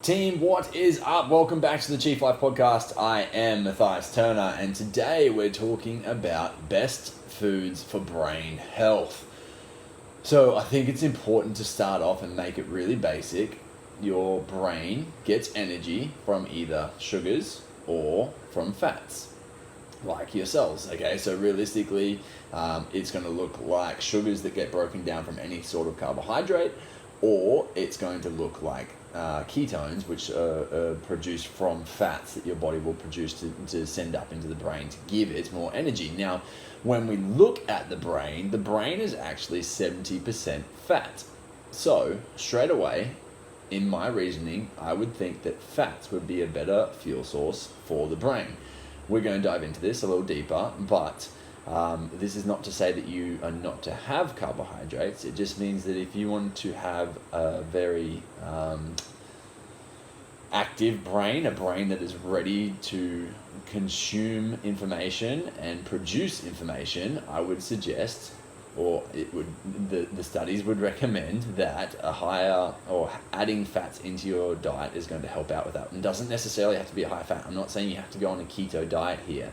Team, what is up? Welcome back to the Chief Life Podcast. I am Matthias Turner, and today we're talking about best foods for brain health. So I think it's important to start off and make it really basic. Your brain gets energy from either sugars or from fats, like your cells. Okay, so realistically, it's going to look like sugars that get broken down from any sort of carbohydrate, or it's going to look like ketones, which are produced from fats that your body will produce to send up into the brain to give it more energy. Now, when we look at the brain is actually 70% fat. So, straight away, in my reasoning, I would think that fats would be a better fuel source for the brain. We're going to dive into this a little deeper, but this is not to say that you are not to have carbohydrates. It just means that if you want to have a very active brain, a brain that is ready to consume information and produce information, I would suggest, or the studies would recommend that a higher or adding fats into your diet is going to help out with that. And doesn't necessarily have to be a high fat. I'm not saying you have to go on a keto diet here.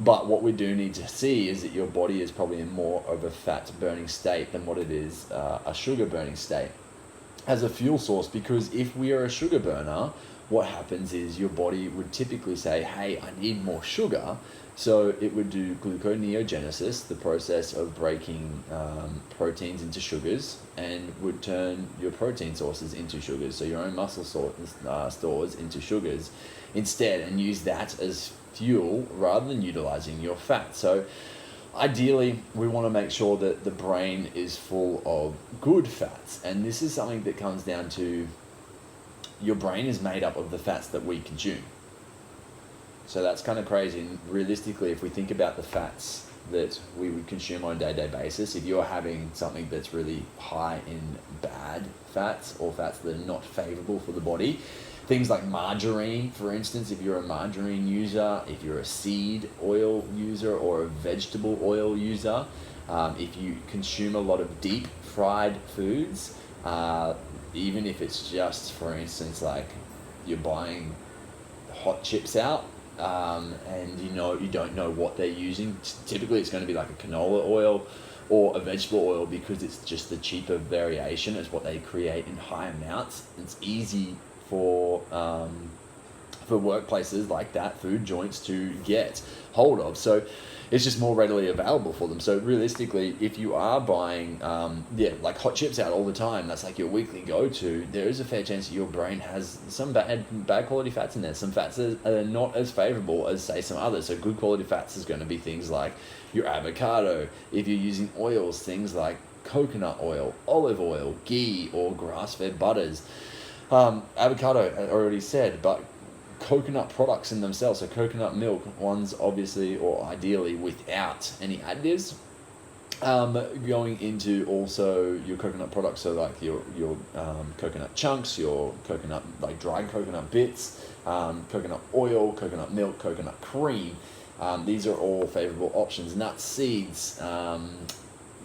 But what we do need to see is that your body is probably in more of a fat burning state than what it is a sugar burning state as a fuel source. Because if we are a sugar burner, what happens is your body would typically say, hey, I need more sugar. So it would do gluconeogenesis, the process of breaking proteins into sugars, and would turn your protein sources into sugars, so your own muscle stores into sugars instead, and use that as fuel rather than utilizing your fat. So ideally, we want to make sure that the brain is full of good fats, and this is something that comes down to your brain is made up of the fats that we consume. So that's kind of crazy. And realistically, if we think about the fats that we would consume on a day-to-day basis, if you're having something that's really high in bad fats or fats that are not favorable for the body, things like margarine, for instance, if you're a margarine user, if you're a seed oil user or a vegetable oil user, if you consume a lot of deep fried foods, even if it's just, for instance, like you're buying hot chips out, and you don't know what they're using. Typically it's going to be like a canola oil or a vegetable oil, because it's just the cheaper variation. It's what they create in high amounts. It's easy for workplaces like that, food joints, to get hold of. So it's just more readily available for them. So realistically, if you are buying like hot chips out all the time, that's like your weekly go-to, there is a fair chance that your brain has some bad quality fats in there, some fats that are not as favorable as, say, some others. So good quality fats is going to be things like your avocado. If you're using oils, things like coconut oil, olive oil, ghee, or grass-fed butters. Avocado, I already said, but coconut products in themselves, so coconut milk, ones obviously or ideally without any additives, going into also your coconut products, so like your coconut chunks, your coconut, like dried coconut bits, coconut oil, coconut milk, coconut cream. These are all favorable options. Nuts, seeds,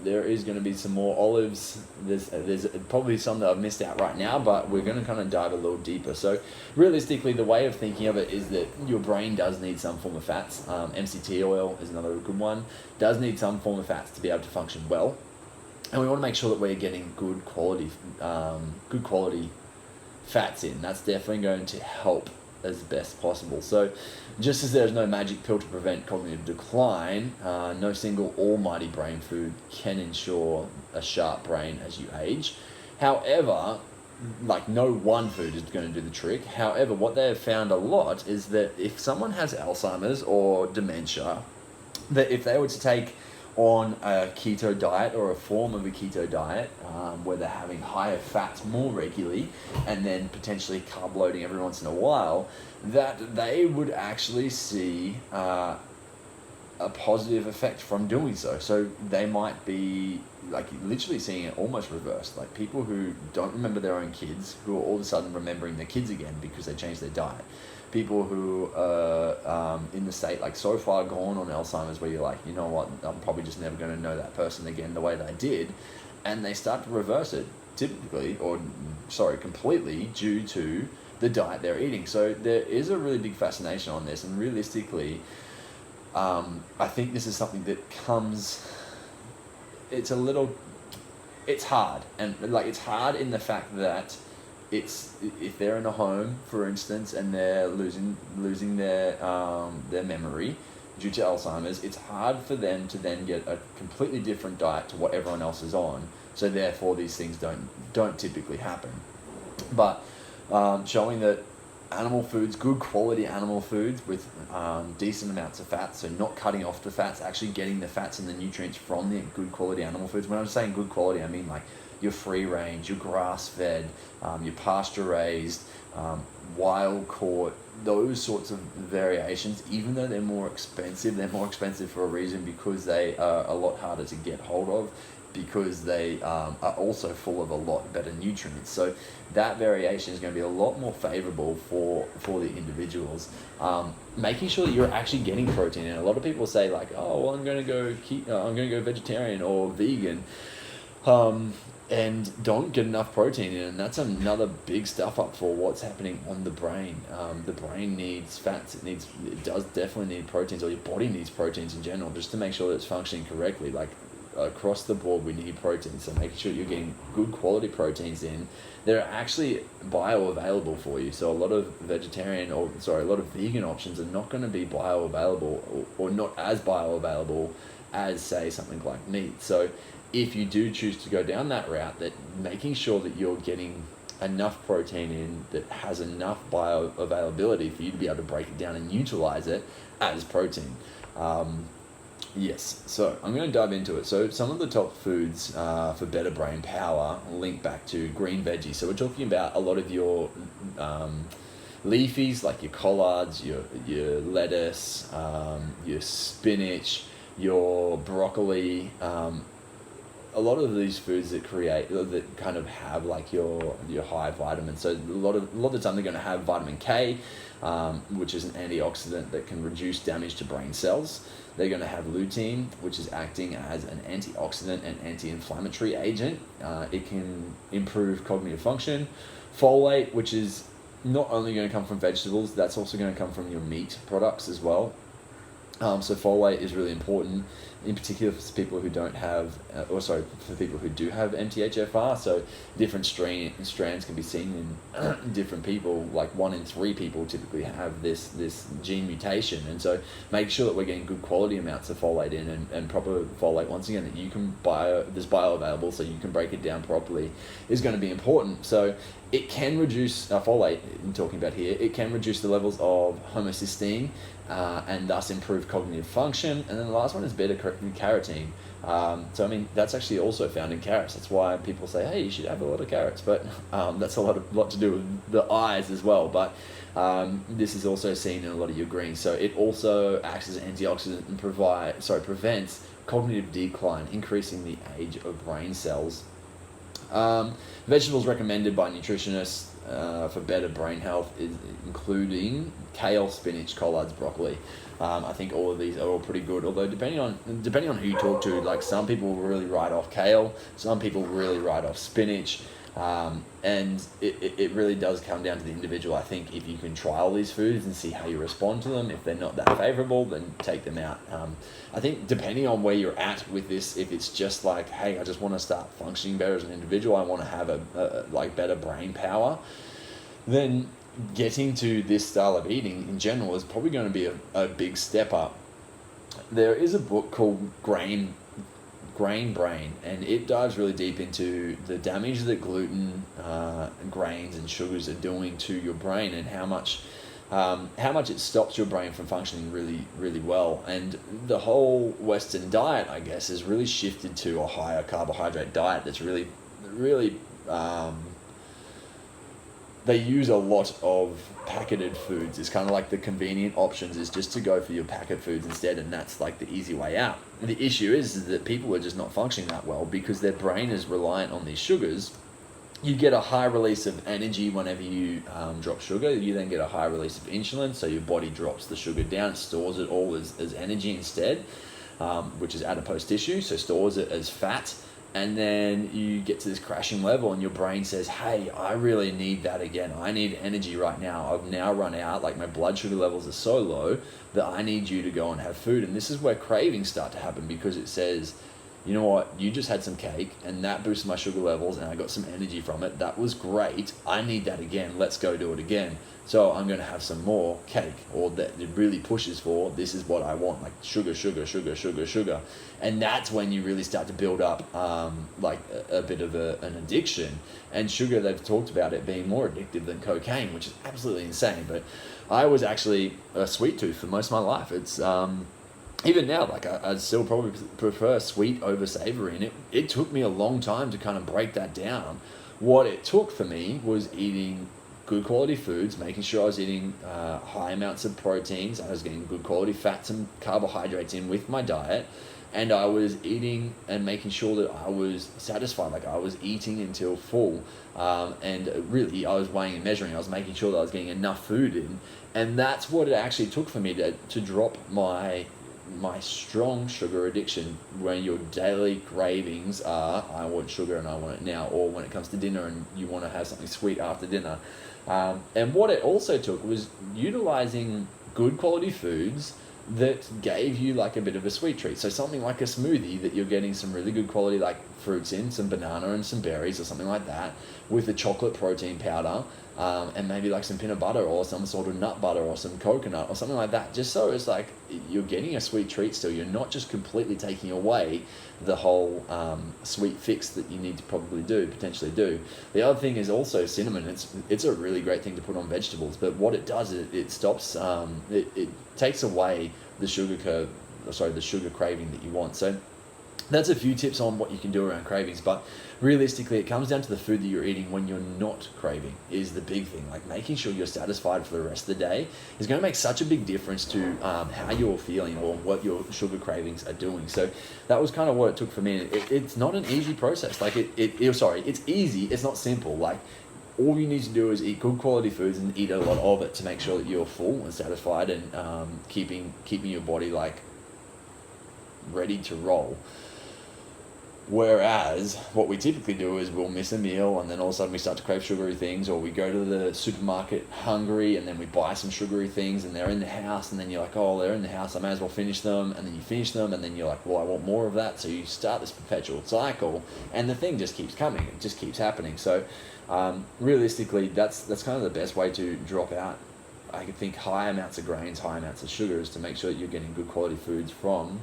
there is going to be some more olives. There's probably some that I've missed out right now, but we're going to kind of dive a little deeper. So realistically, the way of thinking of it is that your brain does need some form of fats. MCT oil is another good one. Does need some form of fats to be able to function well. And we want to make sure that we're getting good quality fats in. That's definitely going to help as best possible. So just as there's no magic pill to prevent cognitive decline, no single almighty brain food can ensure a sharp brain as you age. However, like no one food is going to do the trick. However, what they have found a lot is that if someone has Alzheimer's or dementia, that if they were to take on a keto diet or a form of a keto diet, where they're having higher fats more regularly and then potentially carb loading every once in a while, that they would actually see a positive effect from doing so. So they might be like literally seeing it almost reversed, like people who don't remember their own kids who are all of a sudden remembering their kids again because they changed their diet. People who are in the state like so far gone on Alzheimer's where you're like, you know what, I'm probably just never going to know that person again the way they did, and they start to reverse it completely due to the diet they're eating. So there is a really big fascination on this, and realistically, I think this is something that comes. It's hard, and like it's hard in the fact that if they're in a home, for instance, and they're losing their memory due to Alzheimer's, it's hard for them to then get a completely different diet to what everyone else is on. So therefore, these things don't typically happen. But showing that animal foods, good quality animal foods with decent amounts of fats, so not cutting off the fats, actually getting the fats and the nutrients from the good quality animal foods. When I'm saying good quality, I mean like your free range, your grass fed, your pasture raised, wild caught, those sorts of variations. Even though they're more expensive for a reason, because they are a lot harder to get hold of, because they are also full of a lot better nutrients. So that variation is going to be a lot more favorable for the individuals. Making sure that you're actually getting protein. And a lot of people say like, oh, well, I'm going to go vegetarian or vegan, and don't get enough protein in. And that's another big stuff up for what's happening on the brain. The brain needs fats. It does definitely need proteins, or your body needs proteins in general, just to make sure that it's functioning correctly. Like, across the board, we need protein. So making sure you're getting good quality proteins in that are actually bioavailable for you. So a lot of vegan options are not going to be bioavailable, or not as bioavailable as, say, something like meat. So if you do choose to go down that route, that making sure that you're getting enough protein in that has enough bioavailability for you to be able to break it down and utilize it as protein. Yes, so I'm going to dive into it. So some of the top foods for better brain power link back to green veggies. So we're talking about a lot of your leafies, like your collards, your lettuce, your spinach, your broccoli. A lot of these foods that kind of have like your high vitamins. So a lot of the time they're going to have vitamin K, which is an antioxidant that can reduce damage to brain cells. They're going to have lutein, which is acting as an antioxidant and anti-inflammatory agent. It can improve cognitive function. Folate, which is not only going to come from vegetables, that's also going to come from your meat products as well. So folate is really important, in particular for people who don't have, for people who do have MTHFR. So different strands can be seen in different people. Like 1 in 3 people typically have this gene mutation, and so make sure that we're getting good quality amounts of folate in, and proper folate, once again, that you can there's bioavailable, so you can break it down properly, is going to be important. So it can reduce folate. I'm talking about here. It can reduce the levels of homocysteine, and thus improve cognitive function. And then the last one is beta-carotene. So I mean, that's actually also found in carrots. That's why people say, hey, you should have a lot of carrots. But that's a lot to do with the eyes as well. But this is also seen in a lot of your greens. So it also acts as an antioxidant and prevents cognitive decline, increasing the age of brain cells. Vegetables recommended by nutritionists for better brain health is including kale, spinach, collards, broccoli. I think all of these are all pretty good, although depending on who you talk to, like some people really write off kale, some people really write off spinach, and it really does come down to the individual. I think if you can try all these foods and see how you respond to them, if they're not that favorable, then take them out. I think depending on where you're at with this, if it's just like, hey, I just want to start functioning better as an individual, I want to have a better brain power, then getting to this style of eating in general is probably going to be a big step up. There is a book called Grain Brain, and it dives really deep into the damage that gluten, grains and sugars are doing to your brain, and how much it stops your brain from functioning really, really well. And the whole Western diet, I guess, has really shifted to a higher carbohydrate diet that's really, really they use a lot of packeted foods. It's kind of like the convenient options is just to go for your packet foods instead, and that's like the easy way out. And the issue is that people are just not functioning that well because their brain is reliant on these sugars. You get a high release of energy whenever you drop sugar. You then get a high release of insulin, so your body drops the sugar down, it stores it all as energy instead, which is adipose tissue, so stores it as fat. And then you get to this crashing level and your brain says, hey, I really need that again. I need energy right now. I've now run out. Like, my blood sugar levels are so low that I need you to go and have food. And this is where cravings start to happen, because it says, you know what, you just had some cake and that boosted my sugar levels and I got some energy from it. That was great. I need that again. Let's go do it again. So I'm going to have some more cake, or that it really pushes for, this is what I want, like sugar, sugar, sugar, sugar, sugar. And that's when you really start to build up like a bit of an addiction. And sugar, they've talked about it being more addictive than cocaine, which is absolutely insane. But I was actually a sweet tooth for most of my life. It's even now, like I'd still probably prefer sweet over savory. And it took me a long time to kind of break that down. What it took for me was eating good quality foods, making sure I was eating high amounts of proteins, I was getting good quality fats and carbohydrates in with my diet, and I was eating and making sure that I was satisfied, like I was eating until full, and really I was weighing and measuring, I was making sure that I was getting enough food in, and that's what it actually took for me to drop my strong sugar addiction, when your daily cravings are, I want sugar and I want it now, or when it comes to dinner and you want to have something sweet after dinner. And what it also took was utilizing good quality foods that gave you like a bit of a sweet treat. So something like a smoothie that you're getting some really good quality like fruits in, some banana and some berries or something like that, with a chocolate protein powder, and maybe like some peanut butter or some sort of nut butter or some coconut or something like that, just so it's like you're getting a sweet treat still. You're not just completely taking away the whole sweet fix that you need to potentially do. The other thing is also cinnamon. It's a really great thing to put on vegetables, but what it does is it stops, it takes away the sugar craving that you want. So that's a few tips on what you can do around cravings, but realistically it comes down to the food that you're eating when you're not craving is the big thing. Like, making sure you're satisfied for the rest of the day is going to make such a big difference to how you're feeling or what your sugar cravings are doing. So that was kind of what it took for me. It's not an easy process. Like it's easy, it's not simple. Like, all you need to do is eat good quality foods and eat a lot of it to make sure that you're full and satisfied, and keeping your body like ready to roll. Whereas what we typically do is we'll miss a meal and then all of a sudden we start to crave sugary things, or we go to the supermarket hungry and then we buy some sugary things and they're in the house, and then you're like, oh, they're in the house, I may as well finish them, and then you finish them and then you're like, well, I want more of that. So you start this perpetual cycle and the thing just keeps coming, it just keeps happening. So realistically, that's kind of the best way to drop out, I think, high amounts of grains, high amounts of sugars, to make sure that you're getting good quality foods from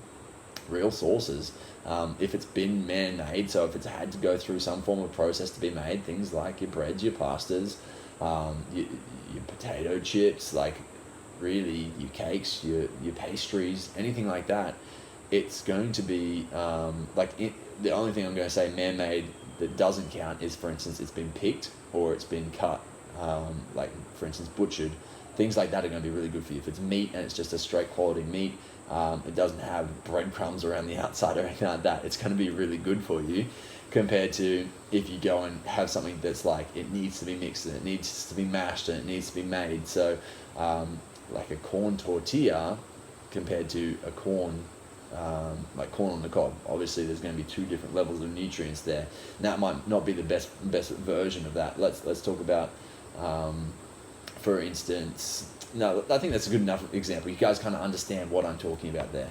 real sources. If it's been man-made, so if it's had to go through some form of process to be made, things like your breads, your pastas, your potato chips, like really your cakes, your pastries, anything like that, it's going to be the only thing I'm going to say man-made that doesn't count is, for instance, it's been picked or it's been cut, like for instance butchered. Things like that are going to be really good for you. If it's meat and it's just a straight quality meat, it doesn't have breadcrumbs around the outside or anything like that, it's going to be really good for you, compared to if you go and have something that's like, it needs to be mixed and it needs to be mashed and it needs to be made. So like a corn tortilla compared to a corn, like corn on the cob, obviously there's going to be two different levels of nutrients there, and that might not be the best version of that. Let's talk about for instance, no, I think that's a good enough example. You guys kind of understand what I'm talking about there.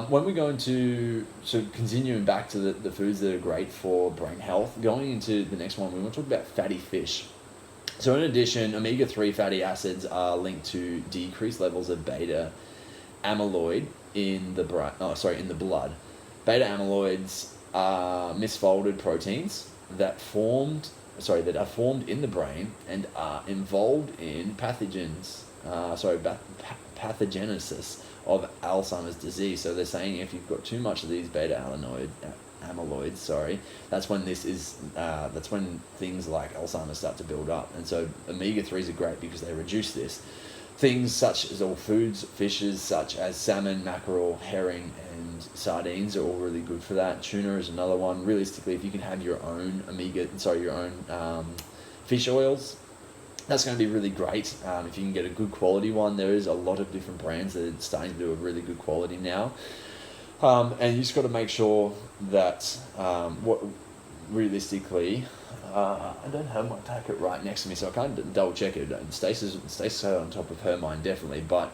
When we go into, so continuing back to the foods that are great for brain health, going into the next one, we want to talk about fatty fish. So in addition, omega-3 fatty acids are linked to decreased levels of beta amyloid in the blood. Beta amyloids are misfolded proteins that are formed in the brain and are involved in pathogenesis of Alzheimer's disease. So they're saying if you've got too much of these beta amyloids, that's when that's when things like Alzheimer's start to build up. And so omega-3s are great because they reduce this. Things such as all foods, fishes such as salmon, mackerel, herring, and sardines are all really good for that. Tuna is another one. Realistically, if you can have your own fish oils, that's going to be really great. If you can get a good quality one, there is a lot of different brands that are starting to do a really good quality now. And you just got to make sure that what realistically, I don't have my packet right next to me, so I can't double check it. Stacey's on top of her mind definitely, but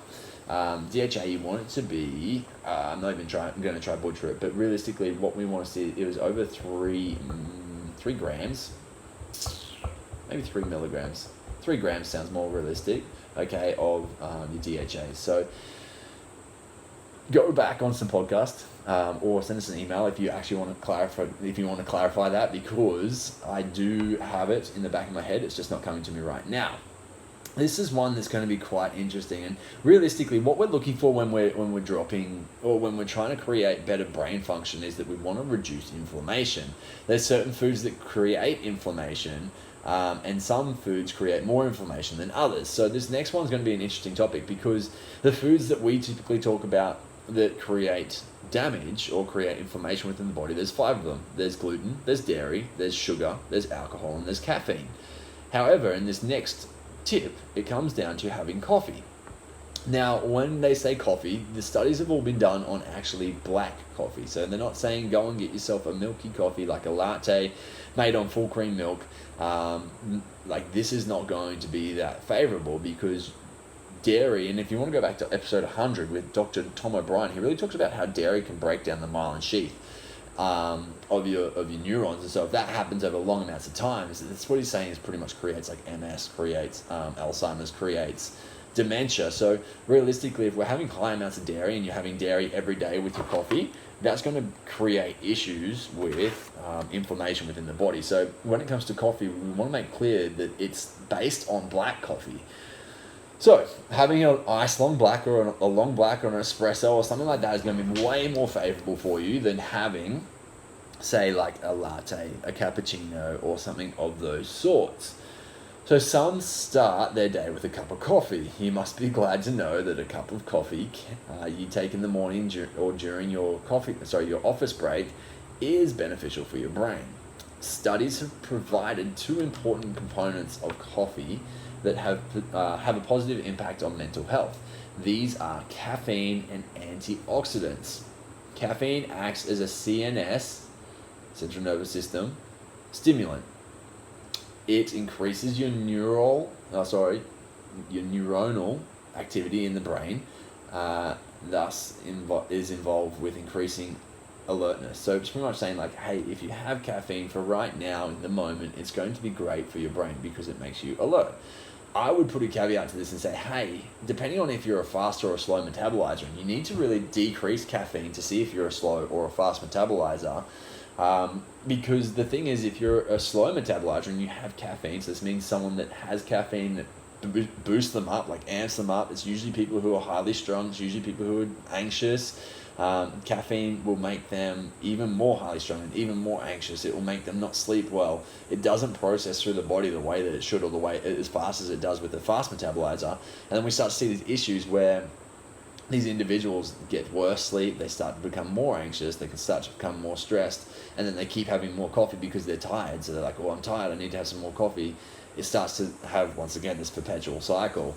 DHA you want it to be. I'm not even going to try butcher it, but realistically, what we want to see, it was over 3 grams, maybe 3 milligrams. 3 grams sounds more realistic. Okay, of your DHA. So go back on some podcast or send us an email if you actually want to clarify that, because I do have it in the back of my head. It's just not coming to me right now. This is one that's going to be quite interesting, and realistically what we're looking for when we're dropping, or when we're trying to create better brain function, is that we want to reduce inflammation. There's certain foods that create inflammation, and some foods create more inflammation than others. So this next one's going to be an interesting topic, because the foods that we typically talk about that create damage or create inflammation within the body, there's 5 of them. There's gluten, there's dairy, there's sugar, there's alcohol, and there's caffeine. However, in this next tip, it comes down to having coffee. Now, when they say coffee, the studies have all been done on actually black coffee. So they're not saying go and get yourself a milky coffee like a latte made on full cream milk. Like, this is not going to be that favourable, because dairy, and if you want to go back to episode 100 with Dr. Tom O'Brien, he really talks about how dairy can break down the myelin sheath of your neurons. And so if that happens over long amounts of time, that's what he's saying, is pretty much creates like MS, creates Alzheimer's, creates dementia. So realistically, if we're having high amounts of dairy and you're having dairy every day with your coffee, that's going to create issues with inflammation within the body. So when it comes to coffee, we want to make clear that it's based on black coffee. So having an ice long black, or a long black, or an espresso or something like that is going to be way more favourable for you than having, say, like a latte, a cappuccino, or something of those sorts. So some start their day with a cup of coffee. You must be glad to know that a cup of coffee you take in the morning or during your office break is beneficial for your brain. Studies have provided 2 important components of coffee that have a positive impact on mental health. These are caffeine and antioxidants. Caffeine acts as a CNS, central nervous system, stimulant. It increases your neuronal activity in the brain, thus is involved with increasing alertness. So it's pretty much saying, like, hey, if you have caffeine for right now in the moment, it's going to be great for your brain because it makes you alert. I would put a caveat to this and say, hey, depending on if you're a fast or a slow metabolizer, you need to really decrease caffeine to see if you're a slow or a fast metabolizer. Because the thing is, if you're a slow metabolizer and you have caffeine, so this means someone that has caffeine that boosts them up, like amps them up. It's usually people who are highly strung. It's usually people who are anxious. Caffeine will make them even more highly strung and even more anxious. It will make them not sleep well. It doesn't process through the body the way that it should, or the way as fast as it does with a fast metabolizer. And then we start to see these issues where these individuals get worse sleep, they start to become more anxious, they can start to become more stressed, and then they keep having more coffee because they're tired. So they're like, well, I'm tired, I need to have some more coffee. It starts to have, once again, this perpetual cycle.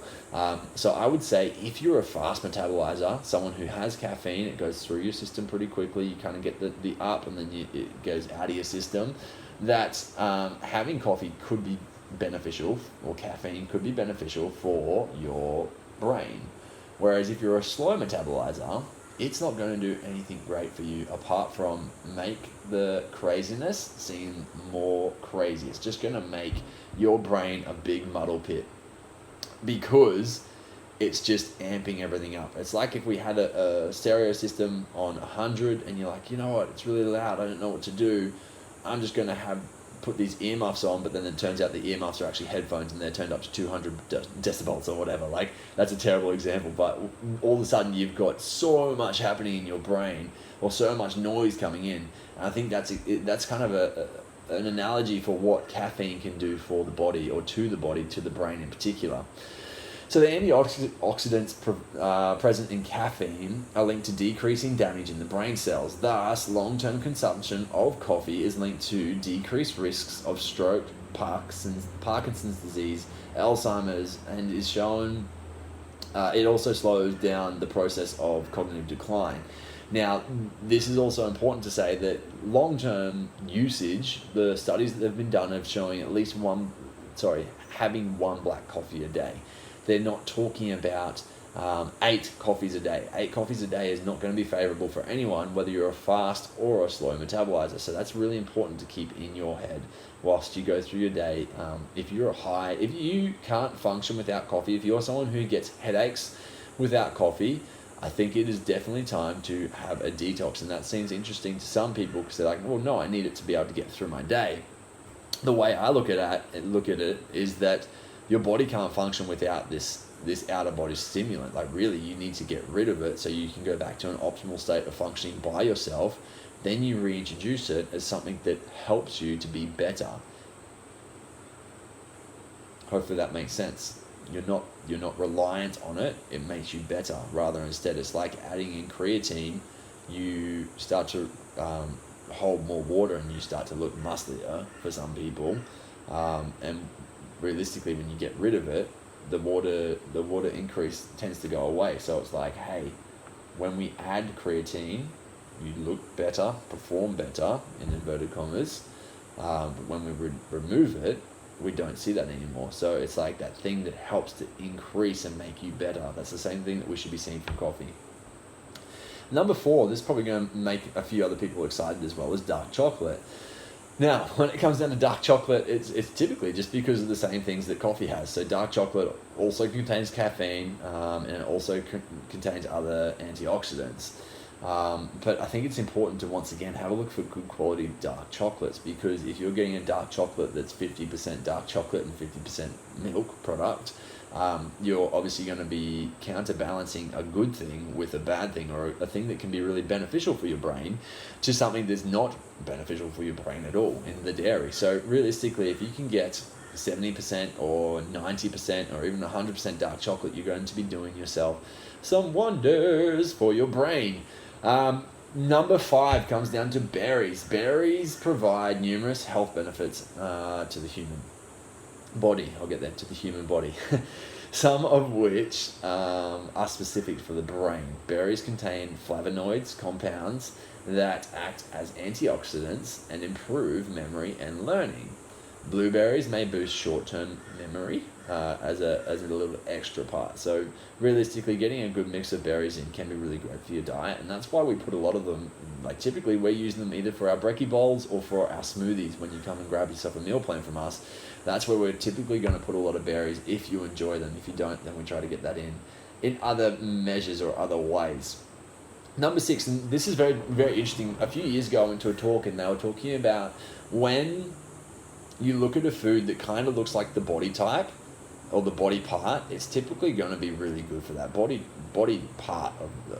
So I would say, if you're a fast metabolizer, someone who has caffeine, it goes through your system pretty quickly, you kind of get the up, and then it goes out of your system, that having coffee could be beneficial, or caffeine could be beneficial for your brain. Whereas if you're a slow metabolizer, it's not going to do anything great for you apart from make the craziness seem more crazy. It's just going to make your brain a big muddle pit, because it's just amping everything up. It's like if we had a stereo system on 100 and you're like, you know what, it's really loud, I don't know what to do. I'm just going to put these earmuffs on, but then it turns out the earmuffs are actually headphones and they're turned up to 200 decibels or whatever. Like, that's a terrible example, but all of a sudden you've got so much happening in your brain, or so much noise coming in. And I think that's kind of an analogy for what caffeine can do for the body, or to the body, to the brain in particular. So the antioxidants present in caffeine are linked to decreasing damage in the brain cells. Thus, long-term consumption of coffee is linked to decreased risks of stroke, Parkinson's disease, Alzheimer's, and is shown it also slows down the process of cognitive decline. Now, this is also important to say that long-term usage, the studies that have been done have showing at least having one black coffee a day. They're not talking about 8 coffees a day. 8 coffees a day is not going to be favorable for anyone, whether you're a fast or a slow metabolizer. So that's really important to keep in your head whilst you go through your day. If you can't function without coffee, if you're someone who gets headaches without coffee, I think it is definitely time to have a detox. And that seems interesting to some people because they're like, well, no, I need it to be able to get through my day. The way I look at it is that your body can't function without this outer body stimulant. Like, really, you need to get rid of it so you can go back to an optimal state of functioning by yourself. Then you reintroduce it as something that helps you to be better. Hopefully that makes sense. You're not reliant on it. It makes you better. Rather, instead, it's like adding in creatine. You start to hold more water and you start to look musclier for some people. And realistically, when you get rid of it, the water increase tends to go away. So it's like, hey, when we add creatine, you look better, perform better, in inverted commas. But when we remove it, we don't see that anymore. So it's like that thing that helps to increase and make you better. That's the same thing that we should be seeing from coffee. Number 4, this is probably going to make a few other people excited as well, is dark chocolate. Now, when it comes down to dark chocolate, it's typically just because of the same things that coffee has. So dark chocolate also contains caffeine, and it also contains other antioxidants. But I think it's important to once again have a look for good quality dark chocolates, because if you're getting a dark chocolate that's 50% dark chocolate and 50% milk product, you're obviously going to be counterbalancing a good thing with a bad thing, or a thing that can be really beneficial for your brain to something that's not beneficial for your brain at all in the dairy. So realistically, if you can get 70% or 90% or even 100% dark chocolate, you're going to be doing yourself some wonders for your brain. Number 5 comes down to berries. Berries provide numerous health benefits to the human body. I'll get there, to the human body. Some of which are specific for the brain. Berries contain flavonoids, compounds that act as antioxidants and improve memory and learning. Blueberries may boost short-term memory as a little extra part. So realistically, getting a good mix of berries in can be really great for your diet, and that's why we put a lot of them, like typically we're using them either for our brekkie bowls or for our smoothies. When you come and grab yourself a meal plan from us, that's where we're typically going to put a lot of berries if you enjoy them. If you don't, then we try to get that in other measures or other ways. Number 6, and this is very, very interesting. A few years ago I went to a talk and they were talking about when you look at a food that kind of looks like the body type or the body part, it's typically going to be really good for that body part of the...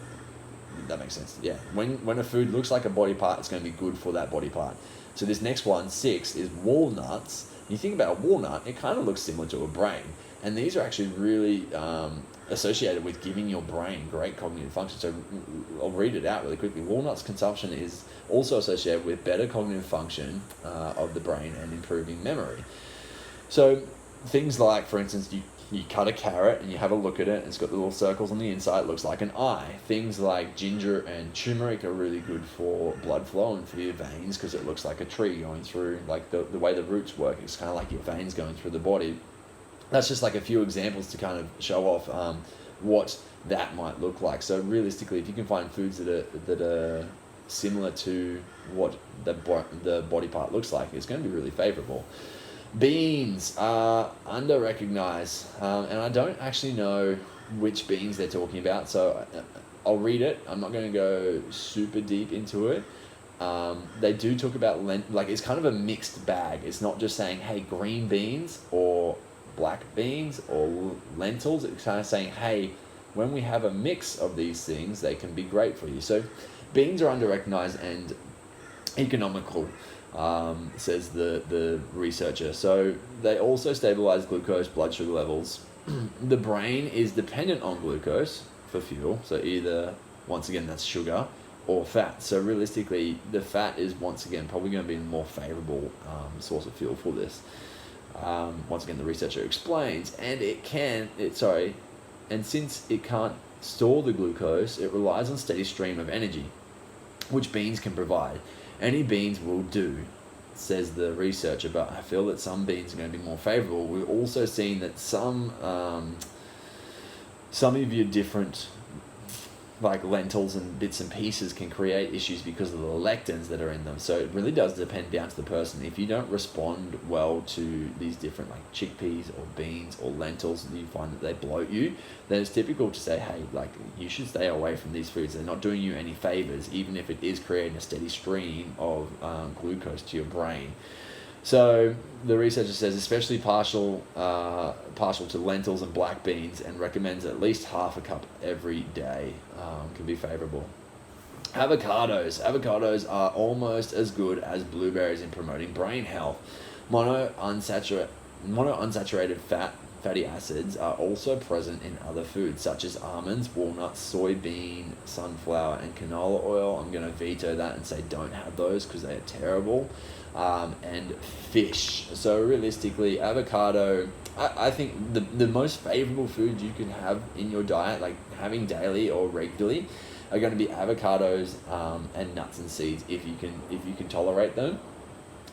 That makes sense. Yeah. When a food looks like a body part, it's going to be good for that body part. So this next one, 6, is walnuts. You think about a walnut, it kind of looks similar to a brain. And these are actually really associated with giving your brain great cognitive function. So I'll read it out really quickly. Walnuts consumption is also associated with better cognitive function of the brain and improving memory. So things like, for instance, you cut a carrot and you have a look at it, and it's got the little circles on the inside, it looks like an eye. Things like ginger and turmeric are really good for blood flow and for your veins, because it looks like a tree going through, like the way the roots work. It's kind of like your veins going through the body. That's just like a few examples to kind of show off what that might look like. So realistically, if you can find foods that are similar to what the body part looks like, it's going to be really favorable. Beans are under-recognized, and I don't actually know which beans they're talking about, so I'll read it. I'm not going to go super deep into it. They do talk about, like, it's kind of a mixed bag. It's not just saying, hey, green beans or black beans or lentils. It's kind of saying, hey, when we have a mix of these things, they can be great for you. So beans are under-recognized and economical, says the researcher. So they also stabilize glucose, blood sugar levels. The brain is dependent on glucose for fuel. So either, once again, that's sugar or fat. So realistically, the fat is, once again, probably going to be a more favorable source of fuel for this. Once again, the researcher explains, and and since it can't store the glucose, it relies on steady stream of energy. which beans can provide. Any beans will do, says the researcher, but I feel that some beans are going to be more favourable. We've also seen that some of your different like lentils and bits and pieces can create issues because of the lectins that are in them. So it really does depend down to the person. If you don't respond well to these different like chickpeas or beans or lentils, and you find that they bloat you, then it's typical to say, hey, like you should stay away from these foods. They're not doing you any favors, even if it is creating a steady stream of glucose to your brain. So the researcher says especially partial to lentils and black beans, and recommends at least half a cup every day can be favourable. Avocados are almost as good as blueberries in promoting brain health. Monounsaturated fatty acids are also present in other foods such as almonds, walnuts, soybean, sunflower, and canola oil. I'm going to veto that and say don't have those because they are terrible. And fish. So realistically, avocado, I think the most favourable food you can have in your diet, like having daily or regularly, are going to be avocados and nuts and seeds if you can tolerate them.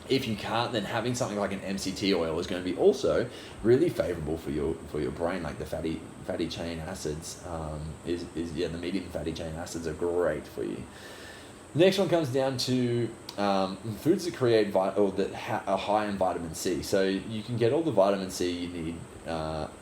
If you can't, then having something like an MCT oil is going to be also really favourable for your brain. Like the fatty chain acids the medium fatty chain acids are great for you. The next one comes down to foods that create are high in vitamin C. So you can get all the vitamin C you need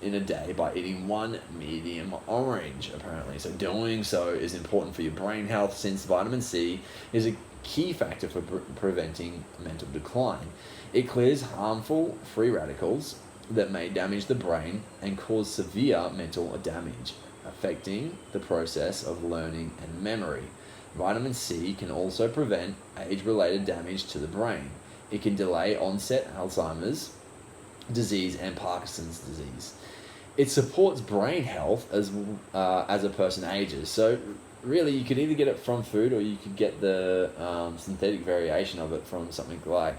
in a day by eating one medium orange, apparently. So doing so is important for your brain health, since vitamin C is a key factor for preventing mental decline. It clears harmful free radicals that may damage the brain and cause severe mental damage, affecting the process of learning and memory. Vitamin C can also prevent age-related damage to the brain. It can delay onset Alzheimer's disease and Parkinson's disease. It supports brain health as a person ages. So really, you could either get it from food, or you could get the synthetic variation of it from something like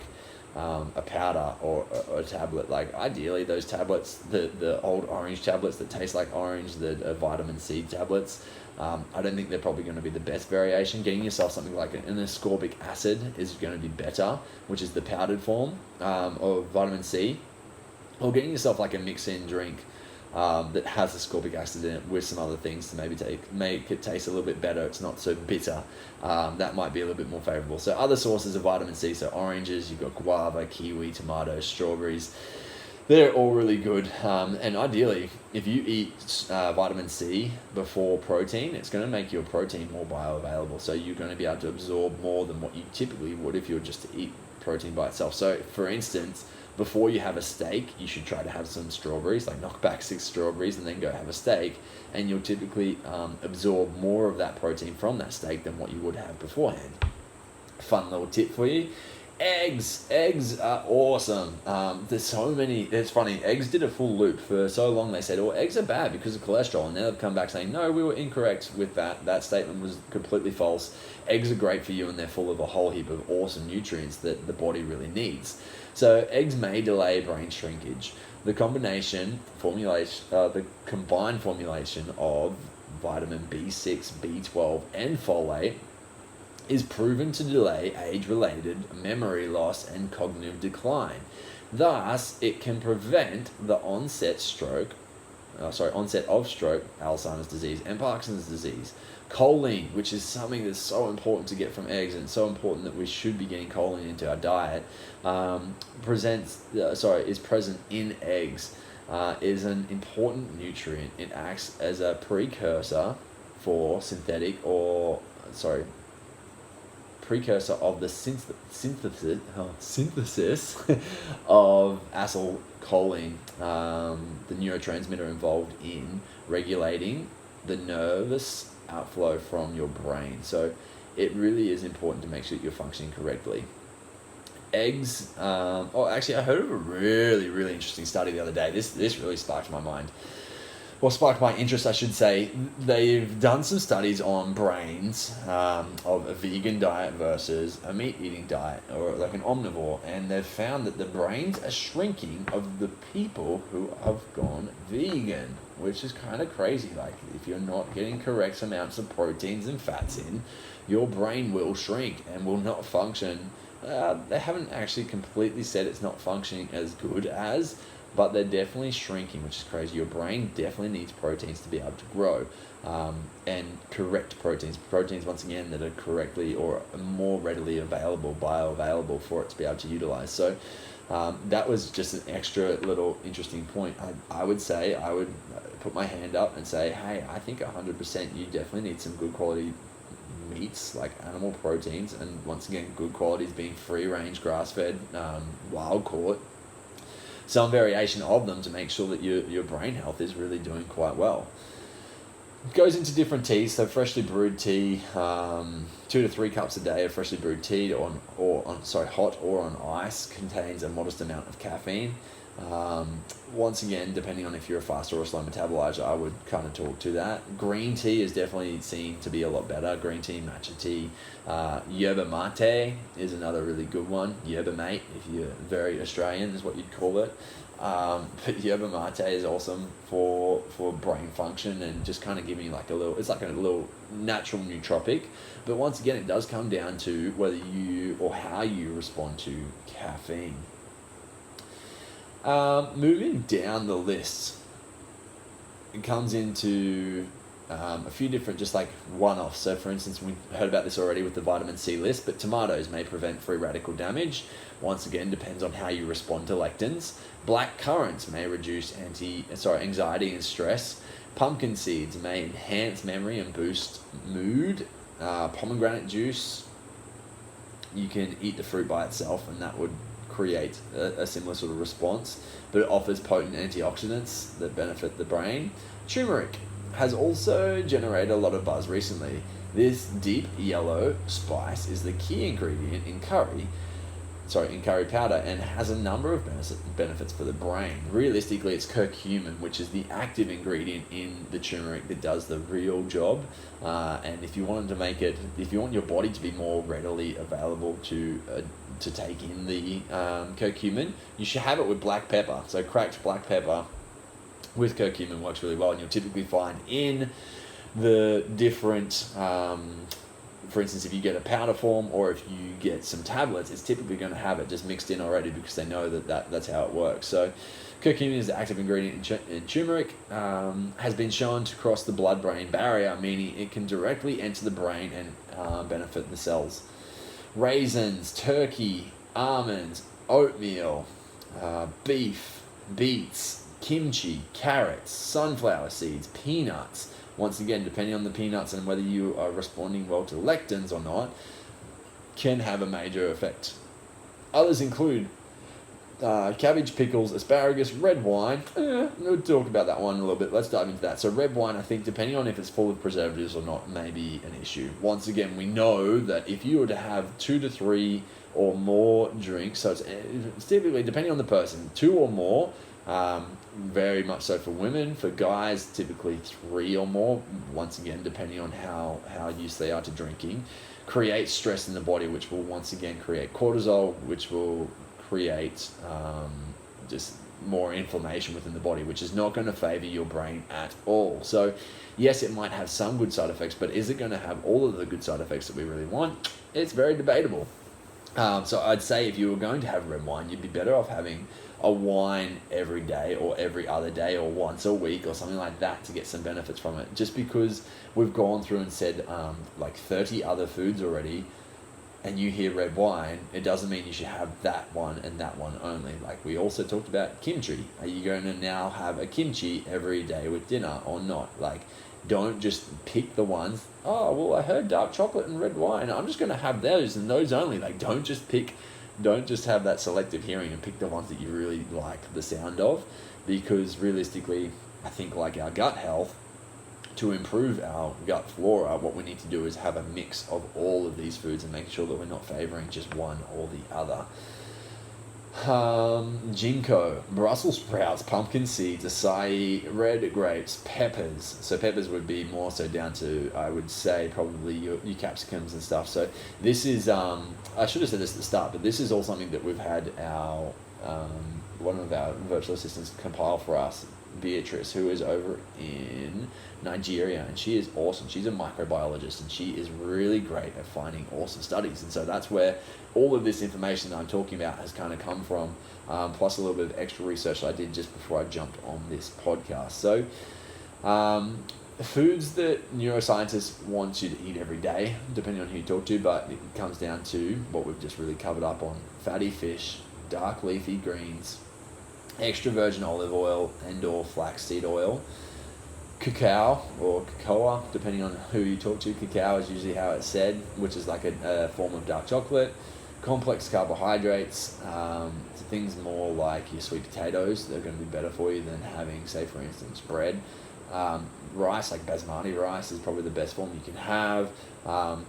a powder or a tablet. Like ideally, those tablets, the old orange tablets that taste like orange, the vitamin C tablets, I don't think they're probably going to be the best variation. Getting yourself something like an ascorbic acid is going to be better, which is the powdered form of vitamin C, or getting yourself like a mix-in drink that has ascorbic acid in it with some other things to maybe make it taste a little bit better. It's not so bitter. That might be a little bit more favourable. So other sources of vitamin C, so oranges, you've got guava, kiwi, tomatoes, strawberries. They're all really good. And ideally, if you eat vitamin C before protein, it's going to make your protein more bioavailable. So you're going to be able to absorb more than what you typically would if you were just to eat protein by itself. So for instance, before you have a steak, you should try to have some strawberries, like knock back 6 strawberries and then go have a steak. And you'll typically absorb more of that protein from that steak than what you would have beforehand. Fun little tip for you. Eggs are awesome. There's so many. It's funny, eggs did a full loop. For so long they said, eggs are bad because of cholesterol, and now they've come back saying, no, we were incorrect with that statement was completely false. Eggs are great for you, and they're full of a whole heap of awesome nutrients that the body really needs. So eggs may delay brain shrinkage. The combined formulation of vitamin B6, B12, and folate is proven to delay age-related memory loss and cognitive decline. Thus, it can prevent the onset of stroke, Alzheimer's disease, and Parkinson's disease. Choline, which is something that's so important to get from eggs, and so important that we should be getting choline into our diet, is present in eggs, is an important nutrient. It acts as a precursor of the synthesis of acetylcholine, the neurotransmitter involved in regulating the nervous outflow from your brain. So it really is important to make sure that you're functioning correctly. Eggs, actually I heard of a really, really interesting study the other day. This really sparked my mind. Well, sparked my interest, I should say. They've done some studies on brains of a vegan diet versus a meat-eating diet, or like an omnivore, and they've found that the brains are shrinking of the people who have gone vegan, which is kind of crazy. Like, if you're not getting correct amounts of proteins and fats in, your brain will shrink and will not function. They haven't actually completely said it's not functioning as good as, but they're definitely shrinking, which is crazy. Your brain definitely needs proteins to be able to grow, and correct proteins once again that are correctly or more readily available, bioavailable for it to be able to utilize. So that was just an extra little interesting point. I would say, I would put my hand up and say, hey, I think 100% you definitely need some good quality meats, like animal proteins, and once again, good qualities being free range, grass fed, wild caught, some variation of them to make sure that your brain health is really doing quite well. It goes into different teas. So freshly brewed tea, 2 to 3 cups a day of freshly brewed tea hot or on ice, contains a modest amount of caffeine. Once again, depending on if you're a fast or a slow metabolizer, I would kind of talk to that. Green tea is definitely seen to be a lot better. Green tea, matcha tea, yerba mate is another really good one. Yerba mate, if you're very Australian, is what you'd call it. But yerba mate is awesome for brain function and just kind of giving you like it's like a little natural nootropic. But once again, it does come down to whether you or how you respond to caffeine. Moving down the list, it comes into a few different, just like one-offs. So for instance, we heard about this already with the vitamin C list, but tomatoes may prevent free radical damage. Once again, depends on how you respond to lectins. Black currants may reduce anxiety and stress. Pumpkin seeds may enhance memory and boost mood. Pomegranate juice, you can eat the fruit by itself and that would create a similar sort of response, but it offers potent antioxidants that benefit the brain. Turmeric has also generated a lot of buzz recently. This deep yellow spice is the key ingredient in curry powder and has a number of benefits for the brain. Realistically, it's curcumin, which is the active ingredient in the turmeric that does the real job. And if you want your body to be more readily available to take in the curcumin, you should have it with black pepper. So cracked black pepper with curcumin works really well, and you'll typically find in the different for instance, if you get a powder form or if you get some tablets, it's typically going to have it just mixed in already because they know that's how it works. So curcumin is the active ingredient in turmeric, has been shown to cross the blood-brain barrier, meaning it can directly enter the brain and benefit the cells. Raisins, turkey, almonds, oatmeal, beef, beets, kimchi, carrots, sunflower seeds, peanuts. Once again, depending on the peanuts and whether you are responding well to lectins or not, can have a major effect. Others include cabbage, pickles, asparagus, red wine. We'll talk about that one a little bit. Let's dive into that. So red wine, I think, depending on if it's full of preservatives or not, may be an issue. Once again, we know that if you were to have 2 to 3 or more drinks, so it's typically, depending on the person, 2 or more, very much so for women. For guys, typically 3 or more, once again, depending on how used they are to drinking, create stress in the body, which will once again create cortisol, which will create just more inflammation within the body, which is not going to favor your brain at all. So yes, it might have some good side effects, but is it going to have all of the good side effects that we really want? It's very debatable. So I'd say if you were going to have red wine, you'd be better off having a wine every day or every other day or once a week or something like that to get some benefits from it. Just because we've gone through and said like 30 other foods already, and you hear red wine, it doesn't mean you should have that one and that one only. Like we also talked about kimchi. Are you going to now have a kimchi every day with dinner or not? Like, don't just pick the ones, oh, well, I heard dark chocolate and red wine, I'm just going to have those and those only. Like, don't just have that selective hearing and pick the ones that you really like the sound of, because realistically, I think like our gut health, to improve our gut flora, what we need to do is have a mix of all of these foods and make sure that we're not favoring just one or the other. Ginkgo, Brussels sprouts, pumpkin seeds, acai, red grapes, peppers. So peppers would be more so down to, I would say, probably your capsicums and stuff. So this is, I should have said this at the start, but this is all something that we've had our, one of our virtual assistants compile for us, Beatrice, who is over in Nigeria, and she is awesome. She's a microbiologist, and she is really great at finding awesome studies. And so that's where all of this information that I'm talking about has kind of come from, plus a little bit of extra research I did just before I jumped on this podcast. So foods that neuroscientists want you to eat every day, depending on who you talk to, but it comes down to what we've just really covered up on: fatty fish, dark leafy greens, extra virgin olive oil and or flaxseed oil, cacao or cocoa, depending on who you talk to. Cacao is usually how it's said, which is like a form of dark chocolate. Complex carbohydrates, things more like your sweet potatoes, they're going to be better for you than having, say, for instance, bread. Rice, like basmati rice, is probably the best form you can have.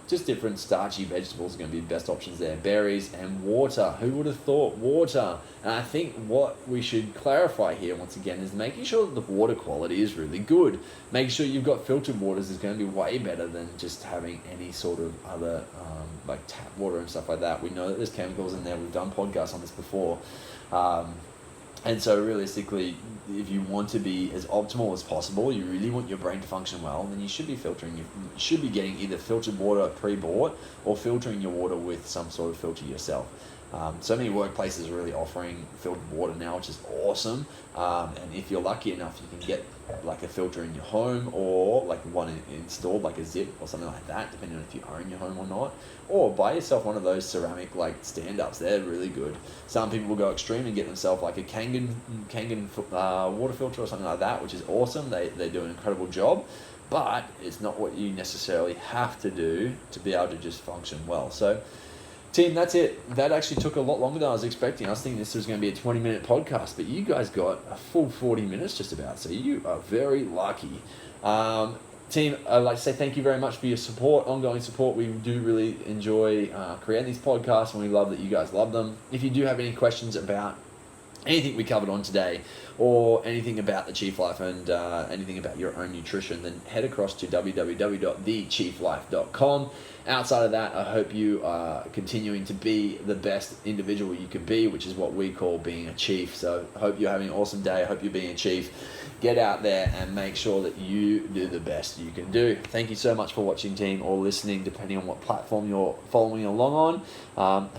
Just different starchy vegetables are going to be the best options there. Berries and water. Who would have thought water? And I think what we should clarify here once again is making sure that the water quality is really good. Making sure you've got filtered waters is going to be way better than just having any sort of other like tap water and stuff like that. We know that there's chemicals in there. We've done podcasts on this before. And so realistically, if you want to be as optimal as possible, you really want your brain to function well, then you should be getting either filtered water pre-bought or filtering your water with some sort of filter yourself. So many workplaces are really offering filtered water now, which is awesome. And if you're lucky enough, you can get like a filter in your home, or like one installed, like a Zip or something like that, depending on if you own your home or not. Or buy yourself one of those ceramic like stand-ups. They're really good. Some people will go extreme and get themselves like a Kangen water filter or something like that, which is awesome. They do an incredible job, but it's not what you necessarily have to do to be able to just function well. So team, that's it. That actually took a lot longer than I was expecting. I was thinking this was going to be a 20-minute podcast, but you guys got a full 40 minutes just about, so you are very lucky. Team, I'd like to say thank you very much for your support, ongoing support. We do really enjoy creating these podcasts, and we love that you guys love them. If you do have any questions about anything we covered on today, or anything about the Chief Life and anything about your own nutrition, then head across to www.thechieflife.com. Outside of that, I hope you are continuing to be the best individual you can be, which is what we call being a chief. So I hope you're having an awesome day. I hope you're being a chief. Get out there and make sure that you do the best you can do. Thank you so much for watching, team, or listening, depending on what platform you're following along on.